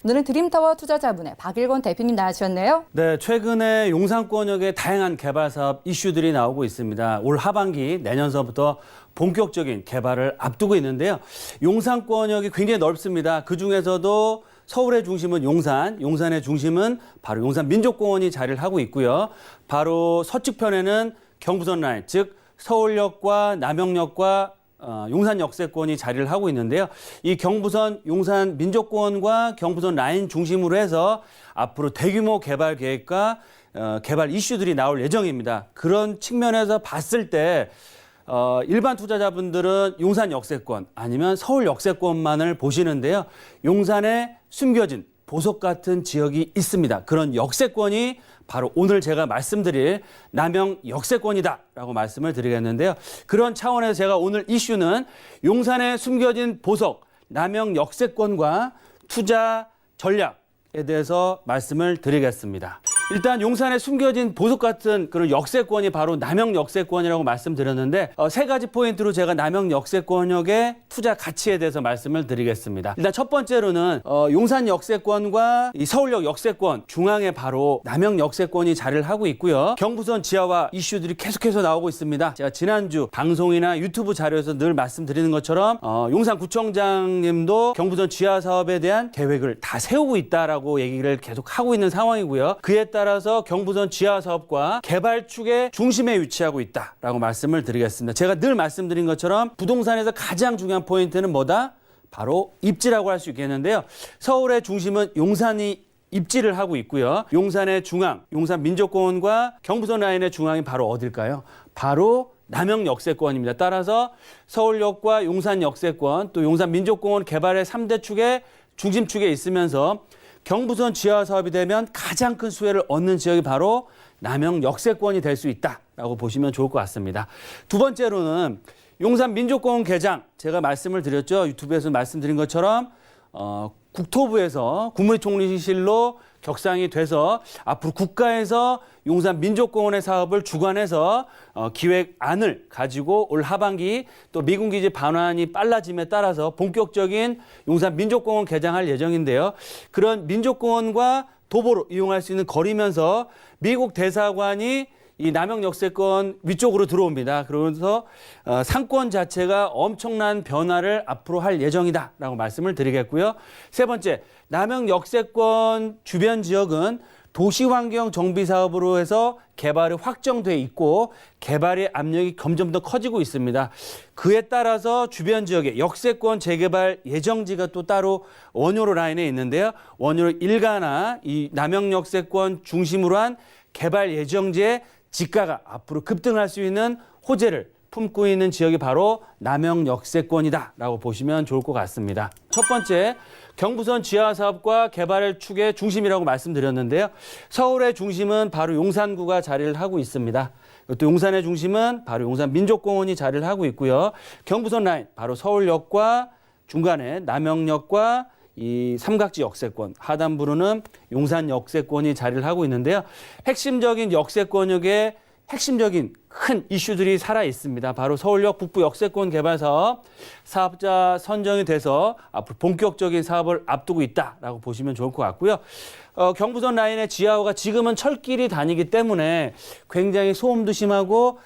오늘은 드림타워 투자자문의 박일권 대표님 나와주셨네요. 네, 최근에 용산권역의 다양한 개발 사업 이슈들이 나오고 있습니다. 올 하반기 내년서부터 본격적인 개발을 앞두고 있는데요. 용산권역이 굉장히 넓습니다. 그중에서도 서울의 중심은 용산, 용산의 중심은 바로 용산민족공원이 자리를 하고 있고요. 바로 서측편에는 경부선 라인, 즉 서울역과 남영역과 용산 역세권이 자리를 하고 있는데요. 이 경부선 용산 민족공원과 경부선 라인 중심으로 해서 앞으로 대규모 개발 계획과 개발 이슈들이 나올 예정입니다. 그런 측면에서 봤을 때 일반 투자자분들은 용산 역세권 아니면 서울 역세권만을 보시는데요. 용산에 숨겨진 보석 같은 지역이 있습니다. 그런 역세권이 바로 오늘 제가 말씀드릴 남영 역세권이다라고 말씀을 드리겠는데요. 그런 차원에서 제가 오늘 이슈는 용산에 숨겨진 보석, 남영 역세권과 투자 전략에 대해서 말씀을 드리겠습니다. 일단 용산에 숨겨진 보석 같은 그런 역세권이 바로 남영 역세권이라고 말씀드렸는데 세 가지 포인트로 제가 남영 역세권역의 투자 가치에 대해서 말씀을 드리겠습니다. 일단 첫 번째로는 용산 역세권과 이 서울역 역세권 중앙에 바로 남영 역세권이 자리를 하고 있고요. 경부선 지하화 이슈들이 계속해서 나오고 있습니다. 제가 지난주 방송이나 유튜브 자료에서 늘 말씀드리는 것처럼 용산구청장님도 경부선 지하 사업에 대한 계획을 다 세우고 있다라고 얘기를 계속 하고 있는 상황이고요. 그에 따라서 경부선 지하 사업과 개발축의 중심에 위치하고 있다라고 말씀을 드리겠습니다. 제가 늘 말씀드린 것처럼 부동산에서 가장 중요한 포인트는 뭐다? 바로 입지라고 할 수 있겠는데요. 서울의 중심은 용산이 입지를 하고 있고요. 용산의 중앙, 용산민족공원과 경부선 라인의 중앙이 바로 어딜까요? 바로 남영 역세권입니다. 따라서 서울역과 용산 역세권, 또 용산민족공원 개발의 3대 축의 중심축에 있으면서 경부선 지하 사업이 되면 가장 큰 수혜를 얻는 지역이 바로 남영 역세권이 될 수 있다라고 보시면 좋을 것 같습니다. 두 번째로는 용산민족공원 개장, 제가 말씀을 드렸죠. 유튜브에서 말씀드린 것처럼 국토부에서 국무총리실로 격상이 돼서 앞으로 국가에서 용산민족공원의 사업을 주관해서 기획안을 가지고 올 하반기 또 미군기지 반환이 빨라짐에 따라서 본격적인 용산민족공원 개장할 예정인데요. 그런 민족공원과 도보로 이용할 수 있는 거리면서 미국 대사관이 이 남영 역세권 위쪽으로 들어옵니다. 그러면서 상권 자체가 엄청난 변화를 앞으로 할 예정이다라고 말씀을 드리겠고요. 세 번째, 남영 역세권 주변 지역은 도시환경 정비 사업으로 해서 개발이 확정돼 있고 개발의 압력이 점점 더 커지고 있습니다. 그에 따라서 주변 지역의 역세권 재개발 예정지가 또 따로 원효로 라인에 있는데요. 원효로 일가나 이 남영 역세권 중심으로 한 개발 예정지의 지가가 앞으로 급등할 수 있는 호재를 품고 있는 지역이 바로 남영 역세권이다라고 보시면 좋을 것 같습니다. 첫 번째, 경부선 지하 사업과 개발 축의 중심이라고 말씀드렸는데요. 서울의 중심은 바로 용산구가 자리를 하고 있습니다. 또 용산의 중심은 바로 용산민족공원이 자리를 하고 있고요. 경부선 라인, 바로 서울역과 중간에 남영역과 이 삼각지 역세권, 하단부로는 용산 역세권이 자리를 하고 있는데요. 핵심적인 역세권역에 핵심적인 큰 이슈들이 살아 있습니다. 바로 서울역 북부 역세권 개발 사업, 사업자 선정이 돼서 앞으로 본격적인 사업을 앞두고 있다라고 보시면 좋을 것 같고요. 경부선 라인의 지하화가 지금은 철길이 다니기 때문에 굉장히 소음도 심하고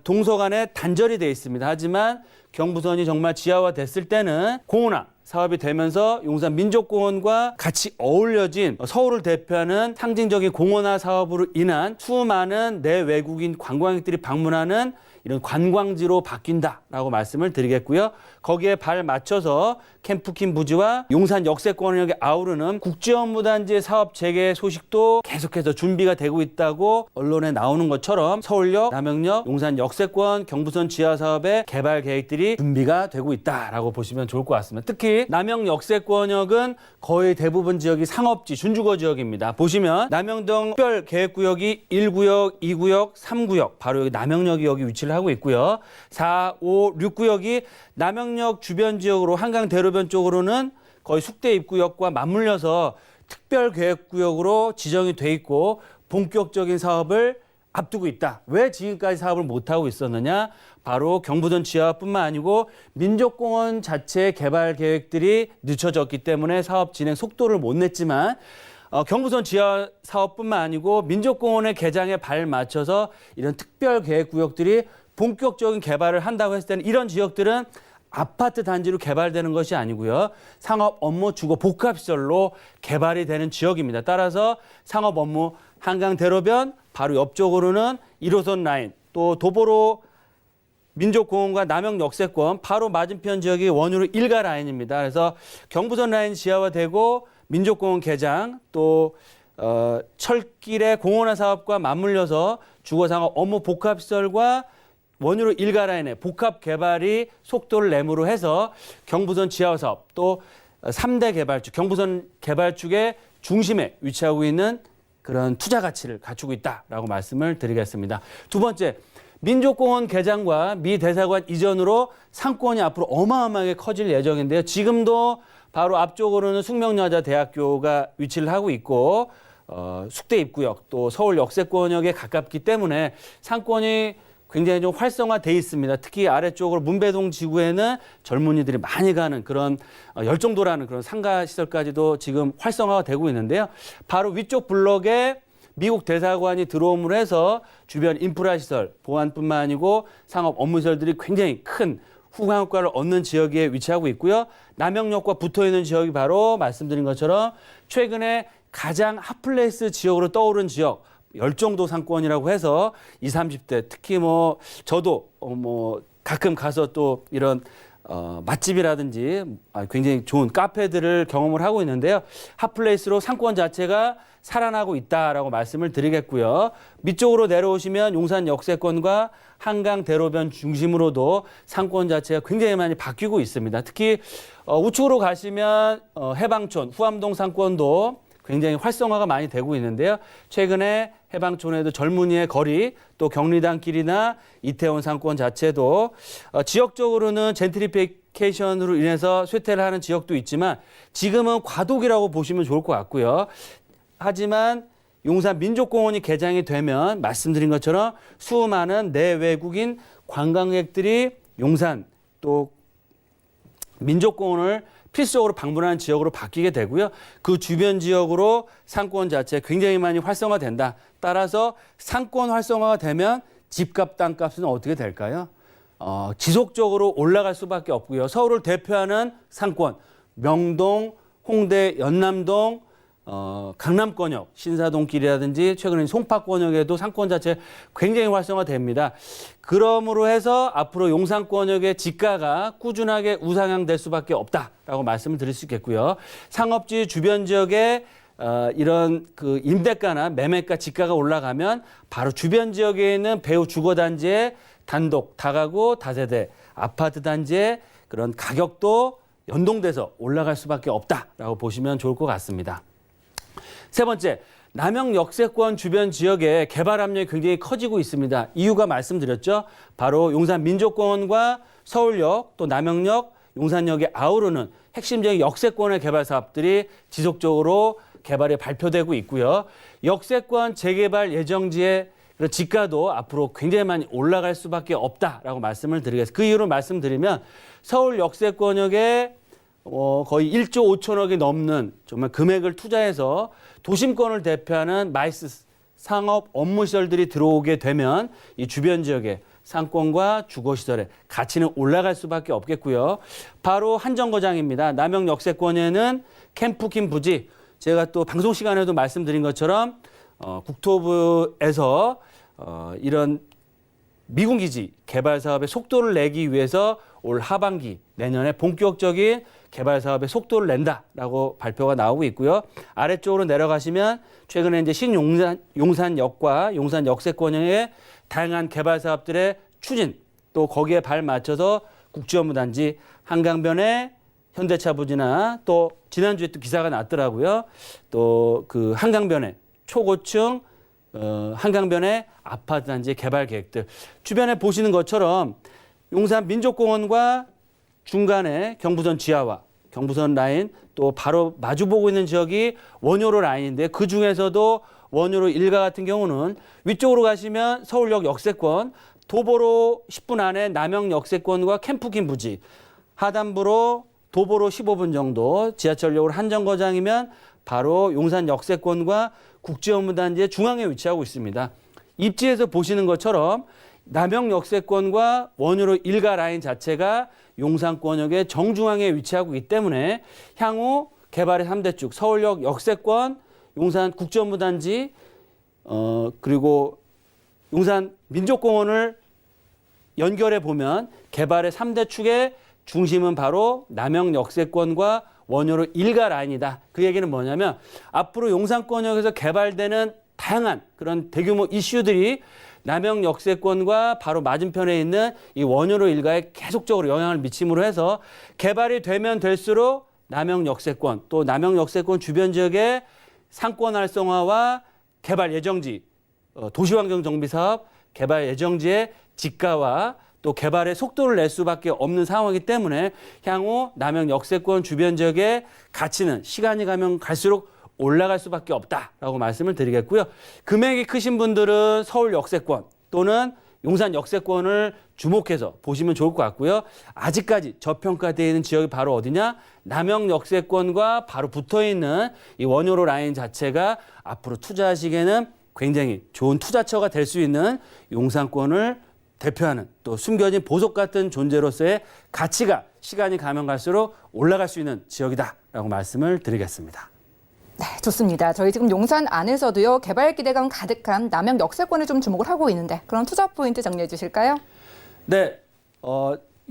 동서간에 단절이 돼 있습니다. 하지만 경부선이 정말 지하화 됐을 때는 공원화 사업이 되면서 용산민족공원과 같이 어울려진 서울을 대표하는 상징적인 공원화 사업으로 인한 수많은 내외국인 관광객들이 방문하는 이런 관광지로 바뀐다라고 말씀을 드리겠고요. 거기에 발 맞춰서 캠프킨 부지와 용산 역세권역에 아우르는 국제업무단지의 사업 재개 소식도 계속해서 준비가 되고 있다고 언론에 나오는 것처럼 서울역, 남영역, 용산 역세권, 경부선 지하 사업의 개발 계획들이 준비가 되고 있다라고 보시면 좋을 것 같습니다. 특히 남영 역세권역은 거의 대부분 지역이 상업지, 준주거 지역입니다. 보시면 남영동 특별계획구역이 1구역, 2구역, 3구역, 바로 여기 남영역이 여기 위치를 하고 있고요. 4, 5, 6구역이 남영역 주변 지역으로 한강 대로변 쪽으로는 거의 숙대 입구역과 맞물려서 특별계획구역으로 지정이 돼 있고 본격적인 사업을 앞두고 있다. 왜 지금까지 사업을 못하고 있었느냐? 바로 경부선 지하뿐만 아니고 민족공원 자체 개발 계획들이 늦춰졌기 때문에 사업 진행 속도를 못 냈지만 경부선 지하 사업뿐만 아니고 민족공원의 개장에 발 맞춰서 이런 특별 계획 구역들이 본격적인 개발을 한다고 했을 때는 이런 지역들은 아파트 단지로 개발되는 것이 아니고요. 상업 업무 주거 복합시설로 개발이 되는 지역입니다. 따라서 상업 업무 한강 대로변 바로 옆쪽으로는 1호선 라인 또 도보로 민족공원과 남영 역세권 바로 맞은편 지역이 원효로 일가 라인입니다. 그래서 경부선 라인 지하화되고 민족공원 개장 또 철길의 공원화 사업과 맞물려서 주거상업 업무 복합시설과 원효로 일가 라인의 복합 개발이 속도를 내므로 해서 경부선 지하화 사업 또 3대 개발축, 경부선 개발축의 중심에 위치하고 있는 그런 투자 가치를 갖추고 있다라고 말씀을 드리겠습니다. 두 번째, 민족공원 개장과 미 대사관 이전으로 상권이 앞으로 어마어마하게 커질 예정인데요. 지금도 바로 앞쪽으로는 숙명여자대학교가 위치를 하고 있고 숙대 입구역 또 서울 역세권역에 가깝기 때문에 상권이 굉장히 좀 활성화돼 있습니다. 특히 아래쪽으로 문배동 지구에는 젊은이들이 많이 가는 그런 열정도라는 그런 상가 시설까지도 지금 활성화가 되고 있는데요. 바로 위쪽 블럭에 미국 대사관이 들어옴으로 해서 주변 인프라 시설, 보안뿐만 아니고 상업 업무 시설들이 굉장히 큰 후광 효과를 얻는 지역에 위치하고 있고요. 남영역과 붙어 있는 지역이 바로 말씀드린 것처럼 최근에 가장 핫플레이스 지역으로 떠오른 지역 열정도 상권이라고 해서 20, 30대 특히 뭐 저도 가끔 가서 또 이런 맛집이라든지 굉장히 좋은 카페들을 경험을 하고 있는데요. 핫플레이스로 상권 자체가 살아나고 있다라고 말씀을 드리겠고요. 밑쪽으로 내려오시면 용산 역세권과 한강 대로변 중심으로도 상권 자체가 굉장히 많이 바뀌고 있습니다. 특히 우측으로 가시면 해방촌, 후암동 상권도 굉장히 활성화가 많이 되고 있는데요. 최근에 해방촌에도 젊은이의 거리 또 경리단길이나 이태원 상권 자체도 지역적으로는 젠트리피케이션으로 인해서 쇠퇴를 하는 지역도 있지만 지금은 과도기라고 보시면 좋을 것 같고요. 하지만 용산 민족공원이 개장이 되면 말씀드린 것처럼 수많은 내외국인 관광객들이 용산 또 민족공원을 필수적으로 방문하는 지역으로 바뀌게 되고요. 그 주변 지역으로 상권 자체 굉장히 많이 활성화된다. 따라서 상권 활성화가 되면 집값, 땅값은 어떻게 될까요? 지속적으로 올라갈 수밖에 없고요. 서울을 대표하는 상권, 명동, 홍대, 연남동, 강남권역, 신사동길이라든지 최근에 송파권역에도 상권 자체 굉장히 활성화됩니다. 그러므로 해서 앞으로 용산권역의 지가가 꾸준하게 우상향될 수밖에 없다라고 말씀을 드릴 수 있겠고요. 상업지 주변 지역에 이런 그 임대가나 매매가 지가가 올라가면 바로 주변 지역에 있는 배후 주거단지의 단독, 다가구, 다세대, 아파트 단지의 그런 가격도 연동돼서 올라갈 수밖에 없다라고 보시면 좋을 것 같습니다. 세 번째, 남영 역세권 주변 지역에 개발 압력이 굉장히 커지고 있습니다. 이유가 말씀드렸죠. 바로 용산 민족공원과 서울역 또 남영역, 용산역에 아우르는 핵심적인 역세권의 개발 사업들이 지속적으로 개발이 발표되고 있고요. 역세권 재개발 예정지의 지가도 앞으로 굉장히 많이 올라갈 수밖에 없다라고 말씀을 드리겠습니다. 그 이유를 말씀드리면 서울 역세권역에 거의 1조 5천억이 넘는 정말 금액을 투자해서 도심권을 대표하는 마이스 상업 업무 시설들이 들어오게 되면 이 주변 지역의 상권과 주거시설의 가치는 올라갈 수밖에 없겠고요. 바로 한정거장입니다. 남영 역세권에는 캠프킨 부지, 제가 또 방송 시간에도 말씀드린 것처럼 국토부에서 이런 미군기지 개발 사업의 속도를 내기 위해서 올 하반기 내년에 본격적인 개발 사업의 속도를 낸다라고 발표가 나오고 있고요. 아래쪽으로 내려가시면 최근에 이제 신용산역과 용산 역세권의 다양한 개발 사업들의 추진 또 거기에 발 맞춰서 국지업무단지 한강변에 현대차 부지나 또 지난주에 또 기사가 났더라고요. 또 그 한강변에 초고층 한강변의 아파트 단지 개발 계획들 주변에 보시는 것처럼 용산 민족공원과 중간에 경부선 지하화, 경부선 라인 또 바로 마주보고 있는 지역이 원효로 라인인데 그 중에서도 원효로 일가 같은 경우는 위쪽으로 가시면 서울역 역세권, 도보로 10분 안에 남영 역세권과 캠프긴 부지, 하단부로 도보로 15분 정도, 지하철역으로 한정거장이면 바로 용산 역세권과 국제업무단지의 중앙에 위치하고 있습니다. 입지에서 보시는 것처럼 남영 역세권과 원효로 일가 라인 자체가 용산권역의 정중앙에 위치하고 있기 때문에 향후 개발의 3대 축, 서울역 역세권, 용산 국제업무단지, 그리고 용산 민족공원을 연결해 보면 개발의 3대 축의 중심은 바로 남영 역세권과 원효로 일가 라인이다. 그 얘기는 뭐냐면 앞으로 용산권역에서 개발되는 다양한 그런 대규모 이슈들이 남영 역세권과 바로 맞은편에 있는 이 원효로 일가에 계속적으로 영향을 미침으로 해서 개발이 되면 될수록 남영 역세권 또 남영 역세권 주변 지역의 상권 활성화와 개발 예정지, 도시환경 정비 사업, 개발 예정지의 지가와 또 개발의 속도를 낼 수밖에 없는 상황이기 때문에 향후 남영 역세권 주변 지역의 가치는 시간이 가면 갈수록 올라갈 수밖에 없다라고 말씀을 드리겠고요. 금액이 크신 분들은 서울 역세권 또는 용산 역세권을 주목해서 보시면 좋을 것 같고요. 아직까지 저평가되어 있는 지역이 바로 어디냐? 남영 역세권과 바로 붙어있는 이 원효로 라인 자체가 앞으로 투자하시기에는 굉장히 좋은 투자처가 될 수 있는 용산권을 대표하는 또 숨겨진 보석 같은 존재로서의 가치가 시간이 가면 갈수록 올라갈 수 있는 지역이다라고 말씀을 드리겠습니다. 네, 좋습니다. 저희 지금 용산 안에서도요, 개발 기대감 가득한 남영 역세권에 좀 주목을 하고 있는데 그런 투자 포인트 정리해 주실까요? 네,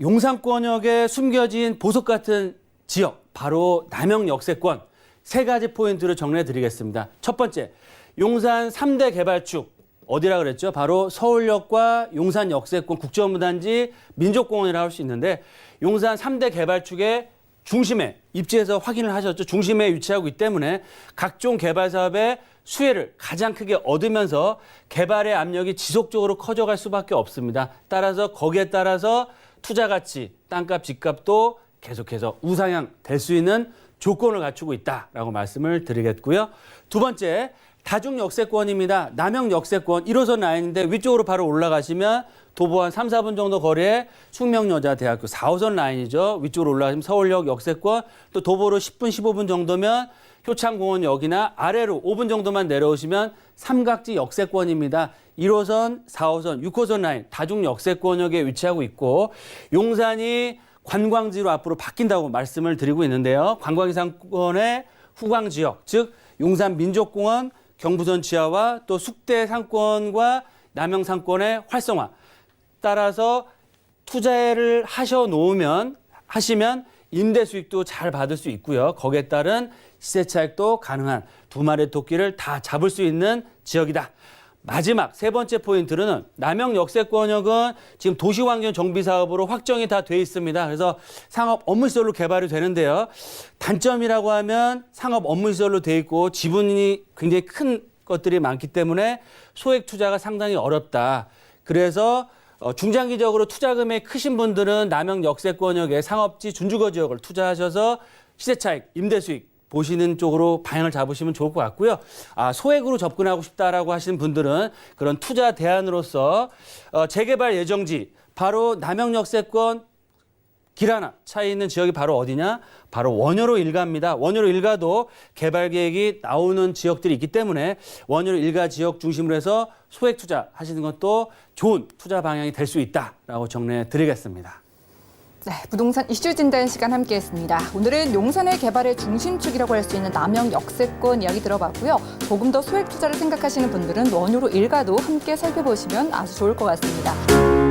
용산권역에 숨겨진 보석 같은 지역, 바로 남영 역세권 세 가지 포인트를 정리해 드리겠습니다. 첫 번째, 용산 3대 개발축. 어디라 그랬죠? 바로 서울역과 용산 역세권 국제업무단지 민족공원이라고 할 수 있는데 용산 3대 개발축의 중심에 입지에서 확인을 하셨죠. 중심에 위치하고 있기 때문에 각종 개발 사업의 수혜를 가장 크게 얻으면서 개발의 압력이 지속적으로 커져갈 수밖에 없습니다. 따라서 거기에 따라서 투자 가치, 땅값, 집값도 계속해서 우상향 될 수 있는 조건을 갖추고 있다라고 말씀을 드리겠고요. 두 번째, 다중 역세권입니다. 남영 역세권 1호선 라인인데 위쪽으로 바로 올라가시면 도보 한 3, 4분 정도 거리에 숙명여자대학교 4호선 라인이죠. 위쪽으로 올라가시면 서울역 역세권, 또 도보로 10분, 15분 정도면 효창공원역이나 아래로 5분 정도만 내려오시면 삼각지 역세권입니다. 1호선, 4호선, 6호선 라인 다중 역세권역에 위치하고 있고 용산이 관광지로 앞으로 바뀐다고 말씀을 드리고 있는데요. 관광지 상권의 후광 지역, 즉 용산 민족공원, 경부선 지하와 또 숙대 상권과 남영 상권의 활성화. 따라서 투자를 하시면 임대 수익도 잘 받을 수 있고요. 거기에 따른 시세 차익도 가능한 두 마리의 토끼를 다 잡을 수 있는 지역이다. 마지막 세 번째 포인트는 남영 역세권역은 지금 도시환경 정비 사업으로 확정이 다 돼 있습니다. 그래서 상업 업무시설로 개발이 되는데요. 단점이라고 하면 상업 업무시설로 돼 있고 지분이 굉장히 큰 것들이 많기 때문에 소액 투자가 상당히 어렵다. 그래서 중장기적으로 투자 금액이 크신 분들은 남영 역세권역의 상업지 준주거 지역을 투자하셔서 시세 차익, 임대 수익 보시는 쪽으로 방향을 잡으시면 좋을 것 같고요. 소액으로 접근하고 싶다라고 하시는 분들은 그런 투자 대안으로서 재개발 예정지, 바로 남영 역세권 길 하나 차에 있는 지역이 바로 어디냐? 바로 원효로 일가입니다. 원효로 일가도 개발 계획이 나오는 지역들이 있기 때문에 원효로 일가 지역 중심으로 해서 소액 투자 하시는 것도 좋은 투자 방향이 될 수 있다라고 정리해 드리겠습니다. 네, 부동산 이슈 진단 시간 함께했습니다. 오늘은 용산의 개발의 중심축이라고 할 수 있는 남영 역세권 이야기 들어봤고요. 조금 더 소액 투자를 생각하시는 분들은 원효로 일가도 함께 살펴보시면 아주 좋을 것 같습니다.